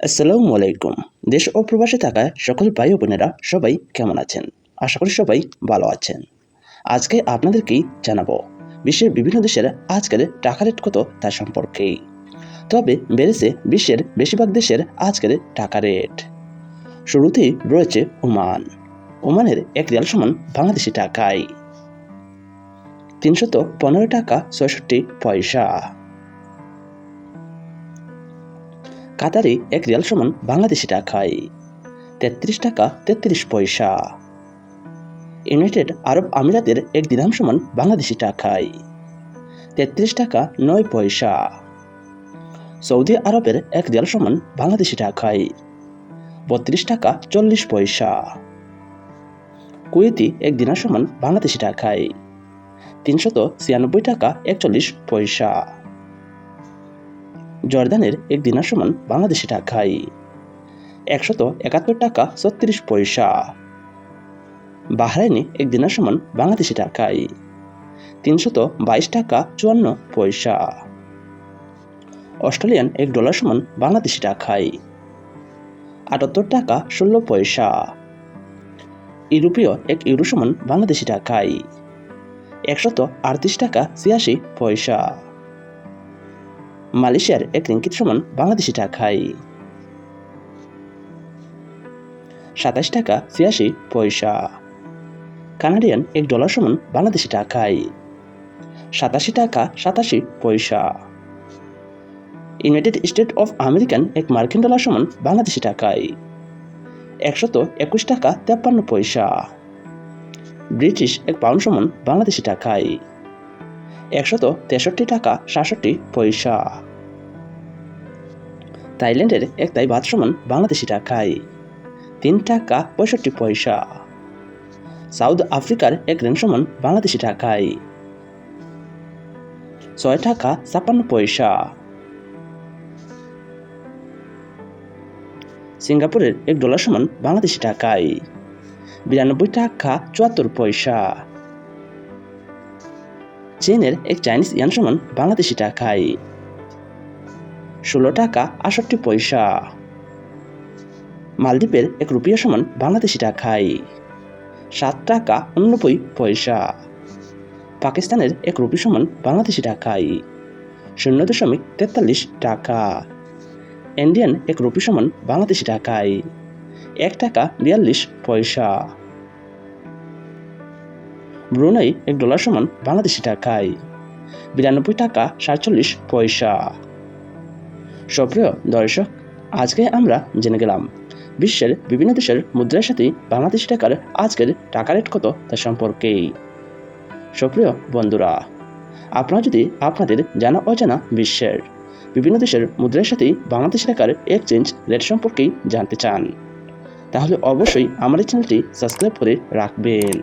আসসালামু আলাইকুম। দেশ ও প্রবাসে থাকা সকল ভাই ও বোনেরা সবাই কেমন আছেন? আশা করি সবাই ভালো আছেন। আজকে আপনাদেরকেই জানাবো বিশ্বের বিভিন্ন দেশের আজকের টাকা রেট কত তা সম্পর্কে। তবে বেড়েছে বিশ্বের বেশিরভাগ দেশের আজকের টাকা রেট। শুরুতেই রয়েছে ওমান। ওমানের 1 রিয়াল সমান বাংলাদেশি টাকায় 315 টাকা 66 পয়সা। কাতারে 1 রিয়াল সমান বাংলাদেশি টাকায় 33 টাকা 33 পয়সা। ইউনাইটেড আরব আমিরাতের 1 দিরহাম সমান বাংলাদেশি টাকায় 33 টাকা 9 পয়সা। সৌদি আরবের 1 রিয়াল সমান বাংলাদেশি টাকায় 32 টাকা 40 পয়সা। কুয়েতি 1 দিনার সমান বাংলাদেশি টাকায় 396 টাকা 41 পয়সা। জর্দানের 1 দিনার সমান বাংলাদেশি টাকায় 171 টাকা 36 পয়সা। বাহরাইনে 1 দিনার সমান বাংলাদেশি টাকায় 322 টাকা 54 পয়সা। অস্ট্রেলিয়ান 1 ডলার সমান বাংলাদেশি টাকায় 78 টাকা 16 পয়সা। ইউরোপীয় 1 ইউরো সমান বাংলাদেশি টাকায় 138 টাকা 86 পয়সা। মালয়েশিয়ার 1 রিঙ্গিত সমান বাংলাদেশি টাকায় 27 টাকা 86 পয়সা। কানাডিয়ান 1 ডলার সমান বাংলাদেশি টাকায় 87 টাকা 87 পয়সা। ইউনাইটেড স্টেট অফ আমেরিকান 1 মার্কিন ডলার সমান বাংলাদেশি টাকায় 121 টাকা 53 পয়সা। ব্রিটিশ 1 পাউন্ড সমান বাংলাদেশি টাকায় 163 টাকা 67 পয়সা। থাইল্যান্ডের 1 থাই বাত সমান বাংলাদেশি টাকায় 3 টাকা 65 পয়সা। সাউথ আফ্রিকার 1 রেন সমান বাংলাদেশি টাকায় 6 টাকা 56 পয়সা। সিঙ্গাপুরের 1 ডলার সমান বাংলাদেশি টাকায় 92 টাকা 74 পয়সা। চীনের 1 চাইনিজ ইয়ান সমান বাংলাদেশি টাকায় 16 টাকা 68 পয়সা। মালদ্বীপের 1 রুপিয়া সমান বাংলাদেশি টাকায় 7 টাকা 89 পয়সা। পাকিস্তানের 1 রুপি সমান বাংলাদেশি টাকায় 0.43 টাকা। ইন্ডিয়ান 1 রুপি সমান বাংলাদেশি টাকায় 1 টাকা 42 পয়সা। ব্রুনাই 1 ডলার সমান বাংলাদেশি টাকায় 92 টাকা 47 পয়সা। সুপ্রিয় দর্শক, আজকে আমরা জেনে গেলাম বিশ্বের বিভিন্ন দেশের মুদ্রার সাথে বাংলাদেশি টাকার আজকের টাকা রেট কত তা সম্পর্কে। সুপ্রিয় বন্ধুরা, আপনারা যদি আপনাদের জানা অজানা বিশ্বের বিভিন্ন দেশের মুদ্রার সাথে বাংলাদেশি টাকার এক্সচেঞ্জ রেট সম্পর্কে জানতে চান, তাহলে অবশ্যই আমার এই চ্যানেলটি সাবস্ক্রাইব করে রাখবেন।